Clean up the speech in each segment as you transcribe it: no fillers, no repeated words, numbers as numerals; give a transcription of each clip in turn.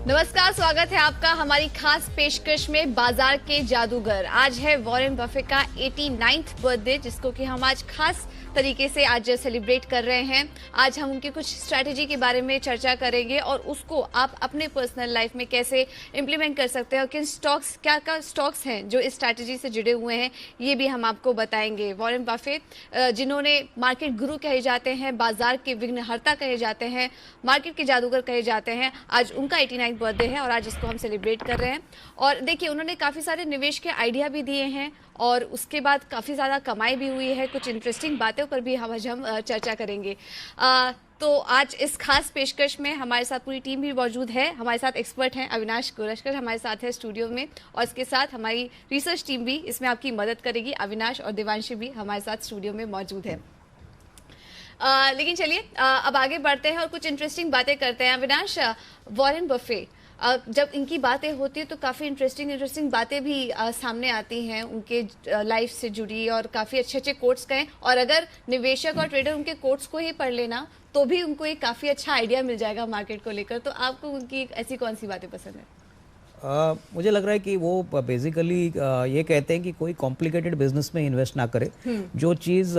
नमस्कार, स्वागत है आपका हमारी खास पेशकश में बाजार के जादूगर। आज है वॉरेन बफे का 89th बर्थडे, जिसको कि हम आज खास तरीके से आज सेलिब्रेट कर रहे हैं। आज हम उनकी कुछ स्ट्रैटेजी के बारे में चर्चा करेंगे और उसको आप अपने पर्सनल लाइफ में कैसे इंप्लीमेंट कर सकते हैं और किन स्टॉक्स क्या स्टॉक्स हैं जो इस स्ट्रैटेजी से जुड़े हुए हैं, ये भी हम आपको बताएंगे। वॉरेन बफे जिन्होंने मार्केट गुरु कहे जाते हैं, बाजार के विघ्नहर्ता कहे जाते हैं, मार्केट के जादूगर कहे जाते हैं, आज उनका 89th बर्थडे है और आज इसको हम सेलिब्रेट कर रहे हैं। और देखिए, उन्होंने काफ़ी सारे निवेश के आइडिया भी दिए हैं और उसके बाद काफ़ी ज़्यादा कमाई भी हुई है। कुछ इंटरेस्टिंग बातों पर भी हम चर्चा करेंगे। तो आज इस खास पेशकश में हमारे साथ पूरी टीम भी मौजूद है। हमारे साथ एक्सपर्ट हैं अविनाश गोरशकर, हमारे साथ है स्टूडियो में, और इसके साथ हमारी रिसर्च टीम भी इसमें आपकी मदद करेगी। अविनाश और देवांशी भी हमारे साथ स्टूडियो में मौजूद है। लेकिन चलिए अब आगे बढ़ते हैं और कुछ इंटरेस्टिंग बातें करते हैं। अविनाश, वॉरेन बफे जब इनकी बातें होती है तो काफ़ी इंटरेस्टिंग बातें भी सामने आती हैं उनके लाइफ से जुड़ी, और काफ़ी अच्छे कोट्स कहें, और अगर निवेशक और ट्रेडर उनके कोट्स को ही पढ़ लेना तो भी उनको एक काफ़ी अच्छा आइडिया मिल जाएगा मार्केट को लेकर। तो आपको उनकी ऐसी कौन सी बातें पसंद है? मुझे लग रहा है कि वो बेसिकली ये कहते हैं कि कोई कॉम्प्लिकेटेड बिजनेस में इन्वेस्ट ना करे। जो चीज़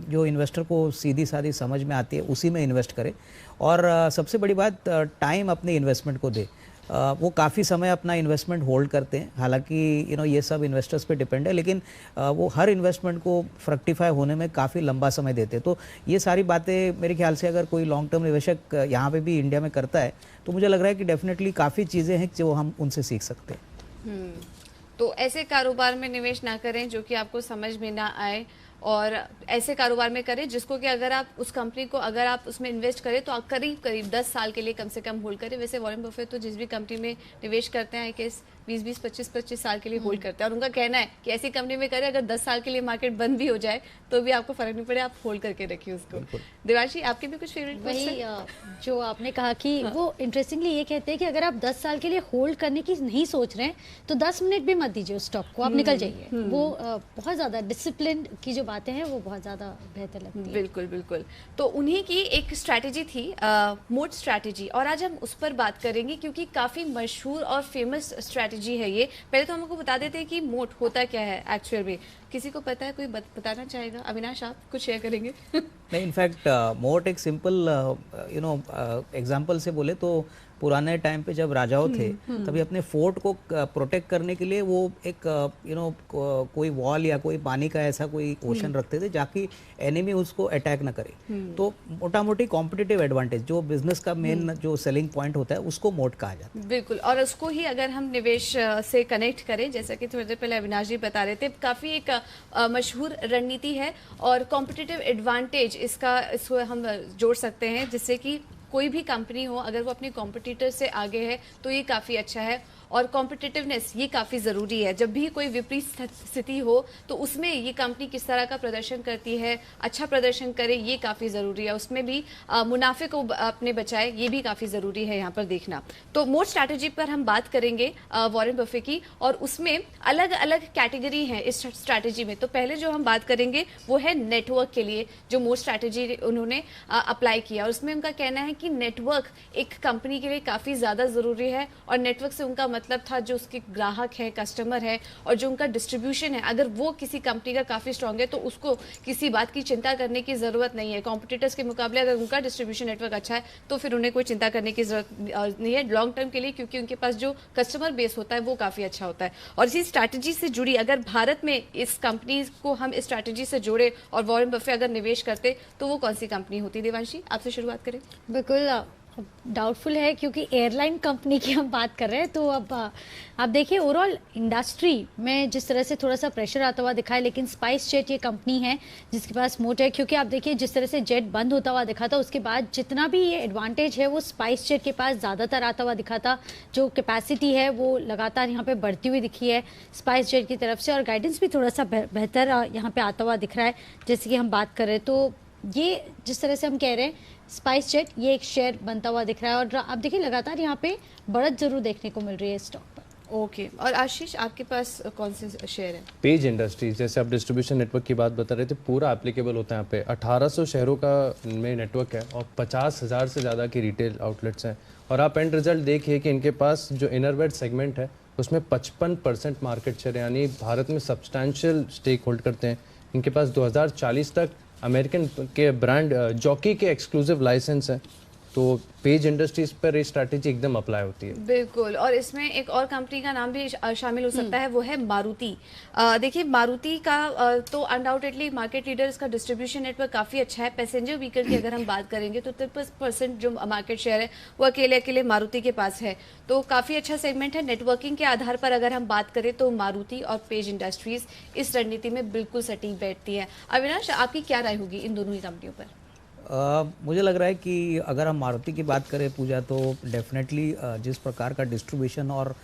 जो इन्वेस्टर को सीधी सादी समझ में आती है उसी में इन्वेस्ट करे, और सबसे बड़ी बात, टाइम अपने इन्वेस्टमेंट को दे। वो काफ़ी समय अपना इन्वेस्टमेंट होल्ड करते हैं। हालांकि ये सब इन्वेस्टर्स पे डिपेंड है, लेकिन वो हर इन्वेस्टमेंट को फ्रक्टिफाई होने में काफ़ी लंबा समय देते हैं। तो ये सारी बातें मेरे ख्याल से अगर कोई लॉन्ग टर्म निवेशक यहाँ पे भी इंडिया में करता है तो मुझे लग रहा है कि डेफिनेटली काफ़ी चीज़ें हैं जो हम उनसे सीख सकते हैं। तो ऐसे कारोबार में निवेश ना करें जो कि आपको समझ में ना आए, और ऐसे कारोबार में करें जिसको कि अगर आप उस कंपनी को अगर आप उसमें इन्वेस्ट करें तो आप करीब 10 साल के लिए कम से कम होल्ड करें। वैसे वॉरेन बफे तो जिस भी कंपनी में निवेश करते हैं कि 20-20, 25-25 साल के लिए होल्ड करते हैं, और उनका कहना है कि ऐसी कंपनी में करें अगर 10 साल के लिए मार्केट बंद भी हो जाए तो भी आपको फर्क नहीं पड़े, आप होल्ड करके रखिए उसको। देवांशी, आपके भी कुछ फेवरेट? वही जो आपने कहा कि वो इंटरेस्टिंगली ये कहते हैं कि अगर आप 10 साल के लिए होल्ड करने की नहीं सोच रहे हैं तो 10 मिनट भी मत दीजिए उस स्टॉक को, आप निकल जाइए। वो बहुत ज़्यादा डिसिप्लिन की जो बातें हैं वो बहुत ज़्यादा बेहतर लगती है। बिल्कुल बिल्कुल। तो उन्हीं की एक स्ट्रैटेजी थी मोट स्ट्रैटेजी, और आज हम उस पर बात करेंगे क्योंकि काफ़ी मशहूर और फेमस स्ट्रैटेजी है ये। पहले तो हमको बता देते हैं कि मोट होता क्या है एक्चुअल में। किसी को पता है? कोई बताना चाहेगा? अविनाश, आप कुछ शेयर करेंगे? नहीं, इनफैक्ट मोट एक सिंपल एग्जांपल से बोले तो पुराने टाइम पे जब राजाओं थे तभी अपने फोर्ट को प्रोटेक्ट करने के लिए वो एक कोई वॉल या कोई पानी का ऐसा कोई ओशन रखते थे जाकि एनिमी उसको अटैक ना करे। तो मोटा मोटी कॉम्पिटिटिव एडवांटेज जो बिजनेस का मेन जो सेलिंग पॉइंट होता है उसको मोट कहा जाता है। बिल्कुल, और उसको ही अगर हम निवेश से कनेक्ट करें, जैसा कि थोड़ी देर पहले अविनाश जी बता रहे थे, काफ़ी एक मशहूर रणनीति है और कॉम्पिटिटिव एडवांटेज इसको हम जोड़ सकते हैं, जिससे कि कोई भी कंपनी हो अगर वो अपने कॉम्पिटिटर से आगे है तो ये काफ़ी अच्छा है। और कॉम्पिटिटिवनेस ये काफ़ी ज़रूरी है। जब भी कोई विपरीत स्थिति हो तो उसमें ये कंपनी किस तरह का प्रदर्शन करती है, अच्छा प्रदर्शन करे, ये काफ़ी ज़रूरी है। उसमें भी मुनाफे को अपने बचाए, ये भी काफ़ी ज़रूरी है यहाँ पर देखना। तो मोट स्ट्रैटेजी पर हम बात करेंगे वॉरेन बफे की, और उसमें अलग अलग कैटेगरी हैं इस स्ट्रैटेजी में। तो पहले जो हम बात करेंगे वो है नेटवर्क के लिए, जो मोट स्ट्रैटेजी उन्होंने अप्लाई किया, और उसमें उनका कहना है कि नेटवर्क एक कंपनी के लिए काफ़ी ज़्यादा ज़रूरी है। और नेटवर्क से उनका मतलब था जो उसके ग्राहक है, कस्टमर है, और जो उनका डिस्ट्रीब्यूशन है, अगर वो किसी कंपनी का काफ़ी स्ट्रांग है तो उसको किसी बात की चिंता करने की ज़रूरत नहीं है। कॉम्पिटिटर्स के मुकाबले अगर उनका डिस्ट्रीब्यूशन नेटवर्क अच्छा है तो फिर उन्हें कोई चिंता करने की जरूरत नहीं है लॉन्ग टर्म के लिए, क्योंकि उनके पास जो कस्टमर बेस होता है वो काफ़ी अच्छा होता है। और इसी स्ट्रैटेजी से जुड़ी अगर भारत में इस कंपनी को हम इस स्ट्रैटेजी से जोड़े और वॉरेन बफे अगर निवेश करते तो वो कौन सी कंपनी होती? देवांशी, आपसे शुरुआत करें। बिल्कुल डाउटफुल है क्योंकि एयरलाइन कंपनी की हम बात कर रहे हैं। तो अब आप देखिए ओवरऑल इंडस्ट्री में जिस तरह से थोड़ा सा प्रेशर आता हुआ दिखा है, लेकिन स्पाइस जेट ये कंपनी है जिसके पास मोट है। क्योंकि आप देखिए जिस तरह से जेट बंद होता हुआ दिखा था उसके बाद जितना भी ये एडवांटेज है वो स्पाइस जेट के पास ज़्यादातर आता हुआ दिखा था। जो कैपेसिटी है वो लगातार यहाँ पे बढ़ती हुई दिखी है स्पाइस जेट की तरफ से, और गाइडेंस भी थोड़ा सा बेहतर यहाँ पे आता हुआ दिख रहा है जैसे कि हम बात कर रहे हैं। तो ये जिस तरह से हम कह रहे हैं स्पाइस जेट ये एक शेयर बनता हुआ दिख रहा है, और आप देखिए लगातार यहाँ पे बढ़त जरूर देखने को मिल रही है स्टॉक पर। ओके, और आशीष आपके पास कौन से शेयर है? पेज इंडस्ट्रीज, जैसे आप डिस्ट्रीब्यूशन नेटवर्क की बात बता रहे थे, पूरा एप्लीकेबल होता है यहाँ पे। 1800 शहरों का में नेटवर्क है और 50,000 से ज़्यादा की रिटेल आउटलेट्स हैं। और आप एंड रिजल्ट देखिए कि इनके पास जो इनरवेयर सेगमेंट है उसमें 55% मार्केट शेयर, यानी भारत में सब्सटैंशियल स्टेक होल्ड करते हैं। इनके पास 2040 तक अमेरिकन के ब्रांड जॉकी के एक्सक्लूसिव लाइसेंस हैं। तो पेज इंडस्ट्रीज पर ये स्ट्रैटेजी एकदम अप्लाई होती है। बिल्कुल, और इसमें एक और कंपनी का नाम भी शामिल हो सकता है, वो है मारुति। देखिए मारुति का तो अनडाउटेडली मार्केट लीडर, इसका डिस्ट्रीब्यूशन नेटवर्क काफ़ी अच्छा है। पैसेंजर व्हीकल की अगर हम बात करेंगे तो 53% जो मार्केट शेयर है वो अकेले मारुति के पास है। तो काफ़ी अच्छा सेगमेंट है। नेटवर्किंग के आधार पर अगर हम बात करें तो मारुति और पेज इंडस्ट्रीज इस रणनीति में बिल्कुल सटीक बैठती है। अविनाश, आपकी क्या राय होगी इन दोनों ही कंपनियों पर? मुझे लग रहा है कि अगर हम मारुति की बात करें पूजा, तो डेफिनेटली जिस प्रकार का डिस्ट्रीब्यूशन और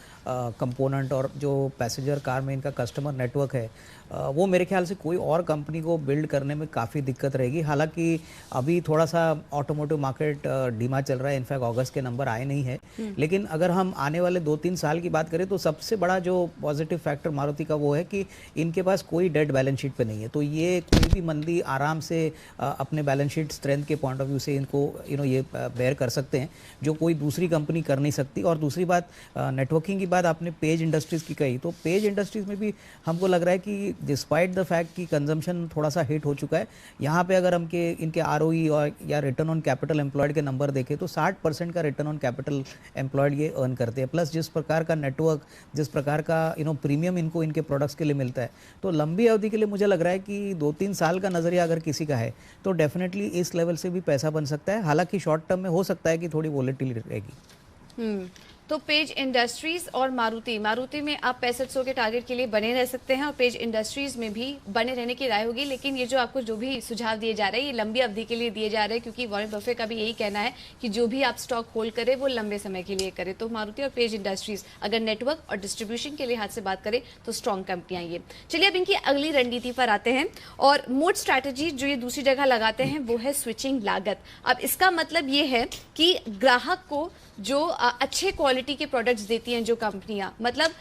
कंपोनेंट और जो पैसेंजर कार में इनका कस्टमर नेटवर्क है, वो मेरे ख्याल से कोई और कंपनी को बिल्ड करने में काफ़ी दिक्कत रहेगी। हालांकि अभी थोड़ा सा ऑटोमोटिव मार्केट धीमा चल रहा है, इनफैक्ट अगस्त के नंबर आए नहीं है, लेकिन अगर हम आने वाले 2-3 साल की बात करें तो सबसे बड़ा जो पॉजिटिव फैक्टर मारुति का वो है कि इनके पास कोई डेट बैलेंस शीट पे नहीं है। तो ये कोई भी मंदी आराम से अपने बैलेंस शीट स्ट्रेंथ के पॉइंट ऑफ व्यू से इनको ये बेयर कर सकते हैं, जो कोई दूसरी कंपनी कर नहीं सकती। और दूसरी बात, नेटवर्किंग की बात आपने पेज इंडस्ट्रीज की कही, तो पेज इंडस्ट्रीज में भी हमको लग रहा है कि डिस्पाइट द फैक्ट कि कंजम्पशन थोड़ा सा हिट हो चुका है, यहाँ पे अगर हम के इनके आरओई और या रिटर्न ऑन कैपिटल एम्प्लॉयड के नंबर देखें तो 60% का रिटर्न ऑन कैपिटल एम्प्लॉयड ये अर्न करते हैं। प्लस जिस प्रकार का नेटवर्क, जिस प्रकार का प्रीमियम इनको इनके प्रोडक्ट्स के लिए मिलता है, तो लंबी अवधि के लिए मुझे लग रहा है कि 2-3 साल का नज़रिया अगर किसी का है तो डेफिनेटली इस लेवल से भी पैसा बन सकता है। हालांकि शॉर्ट टर्म में हो सकता है कि थोड़ी वॉलेटिलिटी रहेगी। तो पेज इंडस्ट्रीज और मारुति में आप 6500 के टारगेट के लिए बने रह सकते हैं और पेज इंडस्ट्रीज में भी बने रहने की राय होगी। लेकिन ये जो आपको जो भी सुझाव दिए जा रहे हैं ये लंबी अवधि के लिए दिए जा रहे हैं, क्योंकि वॉरेन बफेट का भी यही कहना है कि जो भी आप स्टॉक होल्ड करें वो लंबे समय के लिए करें। तो मारुति और पेज इंडस्ट्रीज अगर नेटवर्क और डिस्ट्रीब्यूशन के लिहाज से बात करें तो स्ट्रॉन्ग कंपनियां ये। चलिए अब इनकी अगली रणनीति पर आते हैं, और मोड स्ट्रैटेजी जो ये दूसरी जगह लगाते हैं वो है स्विचिंग लागत। अब इसका मतलब ये है कि ग्राहक को जो अच्छे क्वालिटी के प्रोडक्ट्स देती हैं जो कंपनियां, मतलब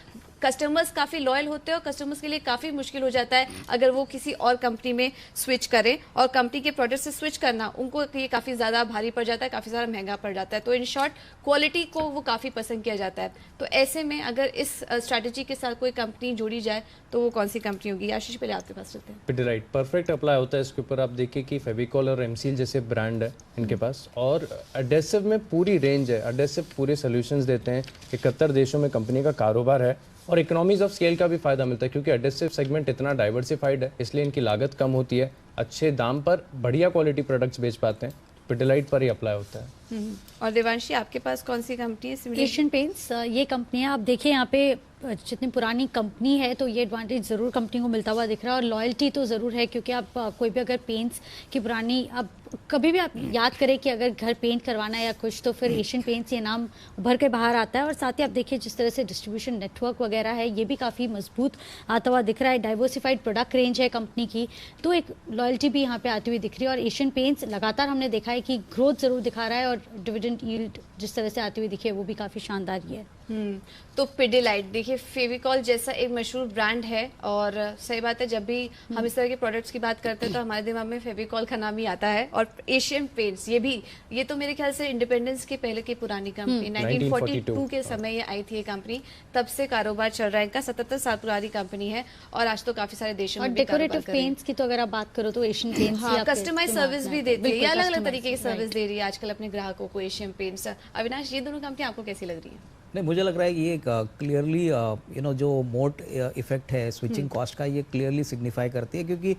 कस्टमर्स काफ़ी लॉयल होते हैं और कस्टमर्स के लिए काफ़ी मुश्किल हो जाता है अगर वो किसी और कंपनी में स्विच करें, और कंपनी के प्रोडक्ट से स्विच करना उनको ये काफ़ी ज़्यादा भारी पड़ जाता है, काफ़ी ज़्यादा महंगा पड़ जाता है। तो इन शॉर्ट क्वालिटी को वो काफ़ी पसंद किया जाता है। तो ऐसे में अगर इस स्ट्रैटेजी के साथ कोई कंपनी जोड़ी जाए तो वो कौन सी कंपनी होगी? आशीष, पहले आपके पास चलते हैं। पिडिलाइट परफेक्ट अप्लाई होता है इसके ऊपर। आप देखिए कि फेविकॉल और एमसील जैसे ब्रांड है इनके पास, और एडेसिव में पूरी रेंज है। एडेसिव पूरे सोल्यूशंस देते हैं। 71 देशों में कंपनी का कारोबार है और इकोनॉमीज ऑफ स्केल का भी फायदा मिलता है, क्योंकि एडेसिव सेगमेंट इतना डाइवर्सिफाइड है, इसलिए इनकी लागत कम होती है, अच्छे दाम पर बढ़िया क्वालिटी प्रोडक्ट्स बेच पाते हैं। पिडिलाइट पर ही अप्लाई होता है। और देवांशी, आपके पास कौन सी कंपनी है? एशियन पेंट्स ये कंपनियां, आप देखिए यहाँ पे जितनी पुरानी कंपनी है तो ये एडवांटेज ज़रूर कंपनी को मिलता हुआ दिख रहा है, और लॉयल्टी तो ज़रूर है, क्योंकि आप कोई भी अगर पेंट्स की पुरानी, अब कभी भी आप याद करें कि अगर घर पेंट करवाना है या कुछ, तो फिर एशियन पेंट्स ये नाम उभर के बाहर आता है। और साथ ही आप देखिए जिस तरह से डिस्ट्रीब्यूशन नेटवर्क वगैरह है ये भी काफ़ी मजबूत आता हुआ दिख रहा है। डाइवर्सिफाइड प्रोडक्ट रेंज है कंपनी की, तो एक लॉयल्टी भी यहाँ पे आती हुई दिख रही है। और एशियन पेंट्स लगातार हमने देखा है कि ग्रोथ ज़रूर दिखा रहा है, और डिविडेंड यील्ड जिस तरह से आती हुई दिखी है वो भी काफ़ी शानदार ही है। तो पिडिलाइट, देखिए फेविकॉल जैसा एक मशहूर ब्रांड है, और सही बात है जब भी हम इस तरह के प्रोडक्ट्स की बात करते हैं तो हमारे दिमाग में फेविकॉल का नाम ही आता है। और एशियन पेंट्स ये तो मेरे ख्याल से इंडिपेंडेंस के पहले की पुरानी कंपनी, 1942 के समय ये आई थी ये कंपनी, तब से कारोबार चल रहा है इनका। 77 साल पुरानी कंपनी है और आज तो काफी सारे देशों में भी कारोबार कर रही है। डेकोरेटिव पेंट्स की तो अगर आप बात करो तो एशियन पेंट्स, हाँ, कस्टमाइज सर्विस भी देती है, अलग अलग तरीके की सर्विस दे रही है आजकल अपने ग्राहकों को एशियन पेंट्स। अविनाश, ये दोनों कंपनी आपको कैसी लग रही है? नहीं, मुझे लग रहा है कि ये क्लियरली जो मोड इफेक्ट है स्विचिंग कॉस्ट का, ये क्लियरली सिग्निफाई करती है, क्योंकि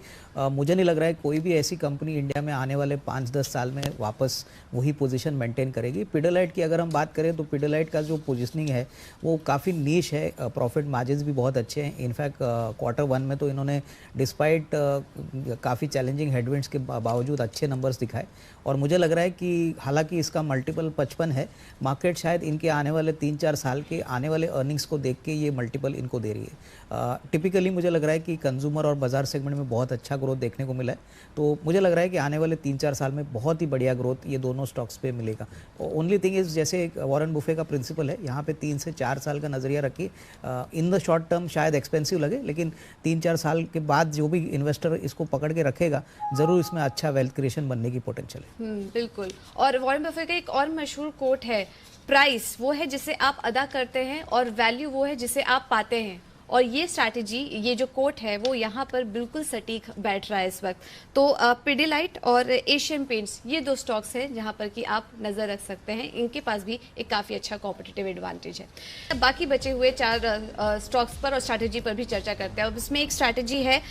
मुझे नहीं लग रहा है कोई भी ऐसी कंपनी इंडिया में आने वाले 5-10 साल में वापस वही पोजीशन मेंटेन करेगी। पिडिलाइट की अगर हम बात करें तो पिडिलाइट का जो पोजीशनिंग है वो काफ़ी नीश है, प्रॉफिट मार्जिन्स भी बहुत अच्छे हैं। इनफैक्ट Q1 में तो इन्होंने डिस्पाइट काफ़ी चैलेंजिंग हेडविंड्स के बावजूद अच्छे नंबर्स दिखाए, और मुझे लग रहा है कि हालांकि इसका मल्टीपल 55 है, मार्केट शायद इनके आने वाले 3-4 3-4 साल के आने वाले अर्निंग्स को देख के ये मल्टीपल इनको दे रही है। टिपिकली मुझे लग रहा है कि कंज्यूमर और बाजार सेगमेंट में बहुत अच्छा ग्रोथ देखने को मिला है, तो मुझे लग रहा है कि आने वाले 3-4 साल में बहुत ही बढ़िया ग्रोथ ये दोनों स्टॉक्स पे मिलेगा। ओनली थिंग इज, जैसे वॉरेन बुफे का प्रिंसिपल है, यहाँ पे 3 से 4 साल का नजरिया रखिए। इन द शॉर्ट टर्म शायद एक्सपेंसिव लगे, लेकिन 3-4 साल के बाद जो भी इन्वेस्टर इसको पकड़ के रखेगा, जरूर इसमें अच्छा वेल्थ क्रिएशन बनने की पोटेंशियल है। बिल्कुल। और वॉरेन बफे का एक और मशहूर कोट है, प्राइस वो है जिसे आप अदा करते हैं और वैल्यू वो है जिसे आप पाते हैं। और ये स्ट्रैटेजी, ये जो कोट है वो यहाँ पर बिल्कुल सटीक बैठ रहा है इस वक्त। तो पिडिलाइट और एशियन पेंट्स ये 2 स्टॉक्स हैं जहाँ पर कि आप नज़र रख सकते हैं। इनके पास भी एक काफ़ी अच्छा कॉम्पिटिटिव एडवांटेज है। बाकी बचे हुए 4 स्टॉक्स पर और स्ट्रैटेजी पर भी चर्चा करते हैं। अब इसमें एक स्ट्रैटेजी है,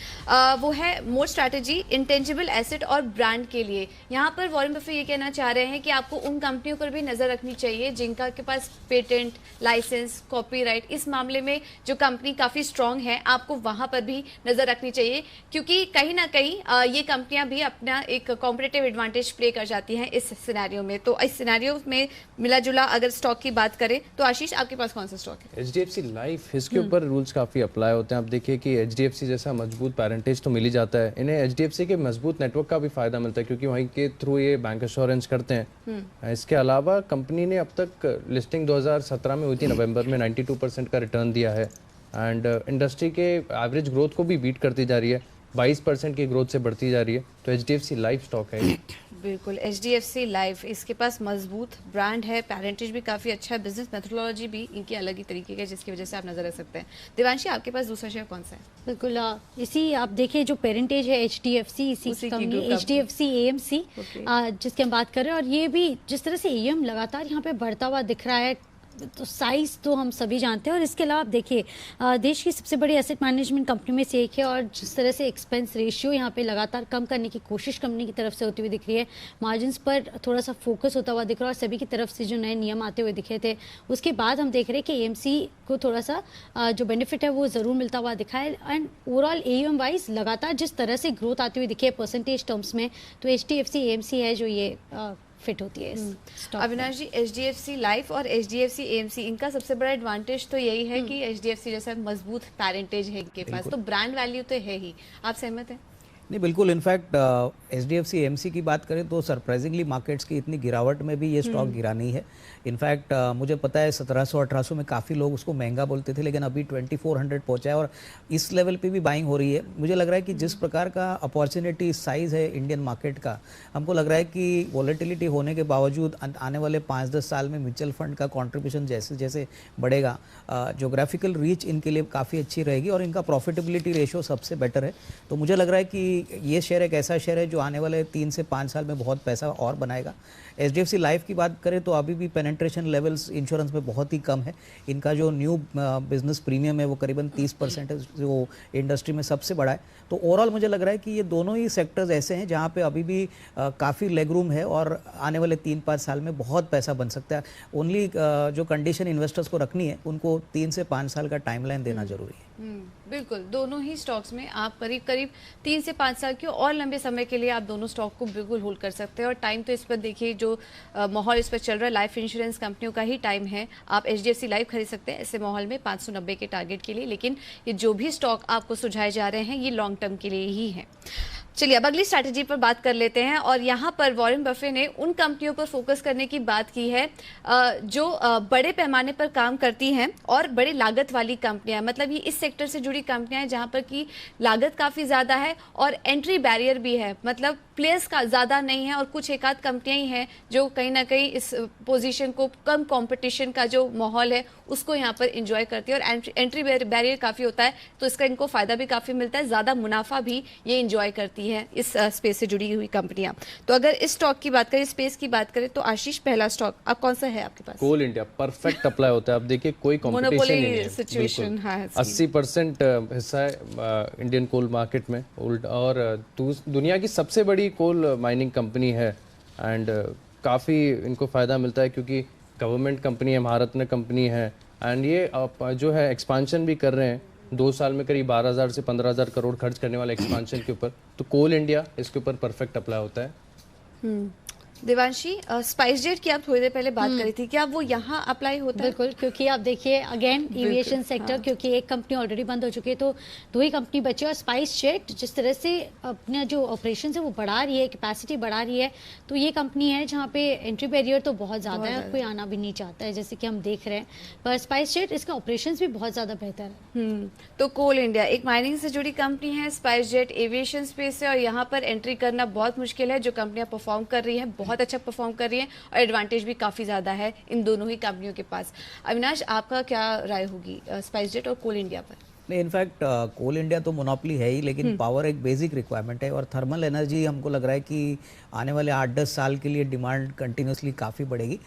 वो है मोड स्ट्रैटेजी इंटेंजिबल एसेट और ब्रांड के लिए। यहाँ पर वॉरेन बफे ये कहना चाह रहे हैं कि आपको उन कंपनियों पर भी नज़र रखनी चाहिए जिनका के पास पेटेंट, लाइसेंस, कॉपीराइट, इस मामले में जो कंपनी काफी स्ट्रांग है, आपको वहां पर भी नजर रखनी चाहिए, क्योंकि कहीं ना कहीं ये कंपनियां भी अपना एक कॉम्पिटिटिव एडवांटेज प्ले कर जाती हैं इस सिनेरियो में। तो इस सिनेरियो में मिला जुला अगर स्टॉक की बात करें तो आशीष आपके पास कौन सा स्टॉक है? HDFC लाइफ, इसके ऊपर रूल्स काफ़ी अप्लाई होते हैं। आप देखिए कि HDFC जैसा मजबूत पेरेंटेज तो मिल ही जाता है, इन्हें HDFC के मजबूत नेटवर्क का भी फायदा मिलता है, क्योंकि वहीं के थ्रू ये बैंक इंश्योरेंस करते हैं। इसके अलावा कंपनी ने अब तक लिस्टिंग 2017 में हुई थी, नवंबर में 92% का रिटर्न दिया है एंड इंडस्ट्री के एवरेज ग्रोथ को भी बीट करती जा रही है, 22% की ग्रोथ से बढ़ती जा रही है। तो HDFC लाइफ स्टॉक है। बिल्कुल, HDFC लाइफ, इसके पास मजबूत ब्रांड है, पेरेंटेज भी काफी अच्छा है, बिजनेस मेथोडोलॉजी भी इनकी अलग ही तरीके की, जिसकी वजह से आप नजर रख सकते हैं। देवांशी, आपके पास दूसरा शेयर कौन सा है? बिल्कुल, इसी आप देखिए जो पेरेंटेज है HDFC, इसी कंपनी HDFC AMC जिसकी हम बात कर रहे हैं, और ये भी जिस तरह से AUM लगातार यहाँ पे बढ़ता हुआ दिख रहा है, तो साइज़ तो हम सभी जानते हैं। और इसके अलावा आप देखिए देश की सबसे बड़ी एसेट मैनेजमेंट कंपनी में से एक है, और जिस तरह से एक्सपेंस रेशियो यहाँ पे लगातार कम करने की कोशिश कंपनी की तरफ से होती हुई दिख रही है, मार्जिन्स पर थोड़ा सा फोकस होता हुआ दिख रहा है, और सभी की तरफ से जो नए नियम आते हुए दिखे थे, उसके बाद हम देख रहे हैं कि AMC को थोड़ा सा जो बेनिफिट है वो ज़रूर मिलता हुआ दिखा है। एंड ओवरऑल AUM वाइज लगातार जिस तरह से ग्रोथ आती हुई दिखी है परसेंटेज टर्म्स में, तो HDFC AMC है जो ये फिट होती है इस स्टॉक। अविनाश जी, HDFC लाइफ और HDFC AMC, इनका सबसे बड़ा एडवांटेज तो यही है कि HDFC जैसा मजबूत पेरेंटेज है इनके पास, तो ब्रांड वैल्यू तो है ही। आप सहमत हैं? नहीं, बिल्कुल। इनफैक्ट HDFC AMC की बात करें तो सरप्राइजिंगली मार्केट्स की इतनी गिरावट में भी ये स्टॉक गिरा नहीं है। इनफैक्ट मुझे पता है 1700-1800 में काफ़ी लोग उसको महंगा बोलते थे, लेकिन अभी 2400 पहुंचा है और इस लेवल पे भी बाइंग हो रही है। मुझे लग रहा है कि जिस प्रकार का अपॉर्चुनिटी साइज़ है इंडियन मार्केट का, हमको लग रहा है कि वॉलेटिलिटी होने के बावजूद आने वाले 5-10 साल में म्यूचुअल फंड का कॉन्ट्रीब्यूशन जैसे जैसे बढ़ेगा, जोग्राफिकल रीच इनके लिए काफ़ी अच्छी रहेगी और इनका प्रॉफिटेबिलिटी रेशियो सबसे बेटर है। तो मुझे लग रहा है कि ये शेयर एक ऐसा शेयर है जो आने वाले 3 से 5 साल में बहुत पैसा और बनाएगा। HDFC लाइफ की बात करें तो अभी भी पेनेट्रेशन लेवल्स इंश्योरेंस में बहुत ही कम है। इनका जो न्यू बिजनेस प्रीमियम है वो करीबन 30% है, जो इंडस्ट्री में सबसे बड़ा है। तो ओवरऑल मुझे लग रहा है कि ये दोनों ही सेक्टर्स ऐसे हैं जहाँ पे अभी भी काफ़ी लेग रूम है और आने वाले 3-5 साल में बहुत पैसा बन सकता है। ओनली जो कंडीशन इन्वेस्टर्स को रखनी है, उनको 3 से 5 साल का टाइमलाइन देना जरूरी है। बिल्कुल, दोनों ही स्टॉक्स में आप करीब करीब 3 से 5 साल के और लंबे समय के लिए आप दोनों स्टॉक को बिल्कुल होल्ड कर सकते हैं। और टाइम तो इस पर देखिए, जो माहौल इस पर चल रहा है, लाइफ इंश्योरेंस कंपनियों का ही टाइम है। आप HDFC लाइफ खरीद सकते हैं ऐसे माहौल में 590 के टारगेट के लिए, लेकिन ये जो भी स्टॉक आपको सुझाए जा रहे हैं ये लॉन्ग टर्म के लिए ही है। चलिए अब अगली स्ट्रैटेजी पर बात कर लेते हैं, और यहाँ पर वॉरेन बफे ने उन कंपनियों पर फोकस करने की बात की है जो बड़े पैमाने पर काम करती हैं और बड़े लागत वाली कंपनियां, मतलब ये इस सेक्टर से जुड़ी कंपनियां हैं जहाँ पर की लागत काफ़ी ज़्यादा है और एंट्री बैरियर भी है, मतलब प्लेयर्स का ज़्यादा नहीं है और कुछ एक आध कंपनियां ही हैं जो कहीं ना कहीं इस पोजीशन को, कम कंपटीशन का जो माहौल है उसको यहाँ पर इंजॉय करती है, और एंट्री बैरियर काफ़ी होता है तो इसका इनको फ़ायदा भी काफ़ी मिलता है, ज़्यादा मुनाफा भी ये इंजॉय करती है इस स्पेस से जुड़ी हुई कंपनियां। तो अगर इस स्टॉक की बात करें, स्पेस की बात करें, तो आशीष पहला स्टॉक अब कौन सा है आपके पास? कोल इंडिया, परफेक्ट अप्लाई होता है। आप देखिए कोई कंपटीशन नहीं है, सिचुएशन है, 80% हिस्सा है इंडियन कोल मार्केट में, और दुनिया की सबसे बड़ी कोल माइनिंग कंपनी है एंड काफ़ी इनको फ़ायदा मिलता है क्योंकि गवर्नमेंट कंपनी है, महारत्न कंपनी है एंड ये जो है एक्सपांशन भी कर रहे हैं। 2 साल में करीब 12,000 से 15,000 करोड़ खर्च करने वाले एक्सपांशन के ऊपर, तो कोल इंडिया इसके ऊपर परफेक्ट अप्लाई होता है। देवांशी, स्पाइस जेट की आप थोड़ी देर पहले बात करी थी, क्या वो यहाँ अप्लाई होता है? बिल्कुल, क्योंकि आप देखिए अगेन एविएशन सेक्टर, क्योंकि एक कंपनी ऑलरेडी बंद हो चुकी है, तो 2 ही कंपनी बची। और स्पाइस जेट जिस तरह से अपना जो ऑपरेशन है वो बढ़ा रही है, कैपेसिटी बढ़ा रही है, तो ये कंपनी है जहाँ पे एंट्री बैरियर तो बहुत ज़्यादा है, कोई आना भी नहीं चाहता है, जैसे कि हम देख रहे हैं। पर स्पाइस जेट इसका ऑपरेशन भी बहुत ज़्यादा बेहतर है। तो कोल इंडिया एक माइनिंग से जुड़ी कंपनी है, स्पाइस जेट एविएशन स्पेस है, और यहाँ पर एंट्री करना बहुत मुश्किल है। जो कंपनियां परफॉर्म कर रही हैं बहुत अच्छा परफॉर्म कर रही हैं, और एडवांटेज भी काफी ज्यादा है इन दोनों ही कंपनियों के पास। अविनाश, आपका क्या राय होगी स्पाइस जेट और कोल इंडिया पर? नहीं, इनफैक्ट कोल इंडिया तो मोनोपोली है ही, लेकिन पावर एक बेसिक रिक्वायरमेंट है, और थर्मल एनर्जी हमको लग रहा है कि आने वाले 8-10 साल के लिए डिमांड कंटिन्यूसली काफ़ी बढ़ेगी।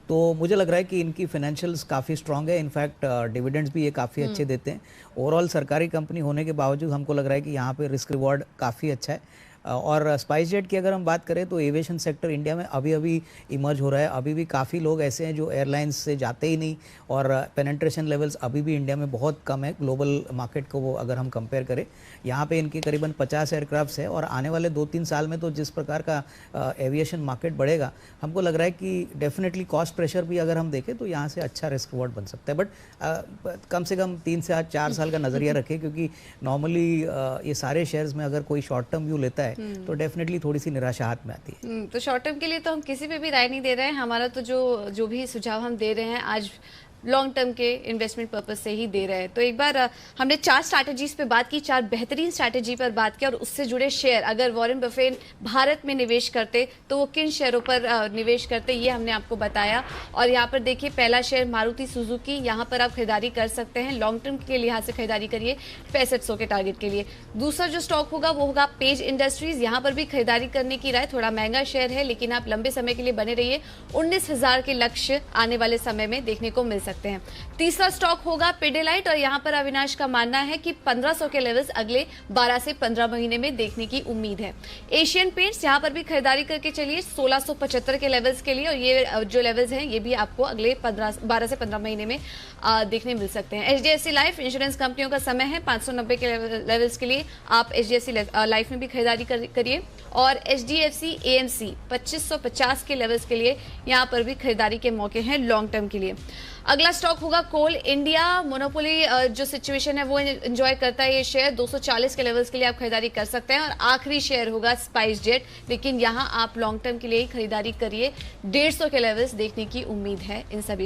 तो मुझे लग रहा है कि इनकी फाइनेंशियल्स काफ़ी स्ट्रांग है, इनफैक्ट डिविडेंड्स भी ये काफ़ी अच्छे देते हैं। ओवरऑल सरकारी कंपनी होने के बावजूद हमको लग रहा है कि यहाँ पे रिस्क रिवॉर्ड काफ़ी अच्छा है। और स्पाइस जेट की अगर हम बात करें तो एविएशन सेक्टर इंडिया में अभी अभी इमर्ज हो रहा है। अभी भी काफ़ी लोग ऐसे हैं जो एयरलाइंस से जाते ही नहीं, और पेनिट्रेशन लेवल्स अभी भी इंडिया में बहुत कम है ग्लोबल मार्केट को वो अगर हम कंपेयर करें। यहाँ पे इनके करीबन 50 एयरक्राफ्ट्स है, और आने वाले 2-3 साल में तो जिस प्रकार का एविएशन मार्केट बढ़ेगा, हमको लग रहा है कि डेफिनेटली कॉस्ट प्रेशर भी अगर हम देखें तो यहाँ से अच्छा रिस्क रिवॉर्ड बन सकता है। बट कम से कम 3 से 4 साल का नज़रिया रखें, क्योंकि नॉर्मली ये सारे शेयर्स में अगर कोई शॉर्ट टर्म व्यू लेता है तो डेफिनेटली थोड़ी सी निराशा हाथ में आती है। तो शॉर्ट टर्म के लिए तो हम किसी पे भी राय नहीं दे रहे हैं। हमारा तो जो भी सुझाव हम दे रहे हैं आज लॉन्ग टर्म के इन्वेस्टमेंट पर्पस से ही दे रहे हैं। तो एक बार हमने 4 स्ट्रैटेजीज पे बात की, 4 बेहतरीन स्ट्रैटेजी पर बात की, और उससे जुड़े शेयर अगर वॉरेन बफेट भारत में निवेश करते तो वो किन शेयरों पर निवेश करते, ये हमने आपको बताया। और यहाँ पर देखिए, पहला शेयर मारुति सुजुकी, यहाँ पर आप खरीदारी कर सकते हैं, लॉन्ग टर्म के लिहाज से खरीदारी करिए 6500 के टारगेट के लिए। दूसरा जो स्टॉक होगा वो होगा पेज इंडस्ट्रीज, यहाँ पर भी खरीदारी करने की राय, थोड़ा महंगा शेयर है लेकिन आप लंबे समय के लिए बने रहिए, 19,000 के लक्ष्य आने वाले समय में देखने को मिल सकते हैं। तीसरा स्टॉक होगा पिडिलाइट, और यहां पर अविनाश का मानना है कि 1500 के लेवल्स अगले 12 से 15 महीने में देखने की उम्मीद है। एशियन पेंट्स, यहां पर भी खरीदारी करके चलिए 1675 के लेवल्स के लिए, और ये जो लेवल्स हैं ये भी आपको अगले 12 से 15 महीने में देखने मिल सकते हैं। एचडीएफसी लाइफ इंश्योरेंस कंपनियों का समय है 590 के लेवल्स के लिए, आप एचडीएफसी लाइफ में भी खरीदारी करिए, और एचडीएफसी एएमसी 2550 के लेवल्स के लिए यहां पर भी खरीदारी के मौके हैं लॉन्ग टर्म के लिए। अगला स्टॉक होगा कोल इंडिया, मोनोपोली जो सिचुएशन है वो एंजॉय करता है ये शेयर, 240 के लेवल्स के लिए आप खरीदारी कर सकते हैं। और आखिरी शेयर होगा स्पाइस जेट, लेकिन यहां आप लॉन्ग टर्म के लिए ही खरीदारी करिए, 150 के लेवल्स देखने की उम्मीद है इन सभी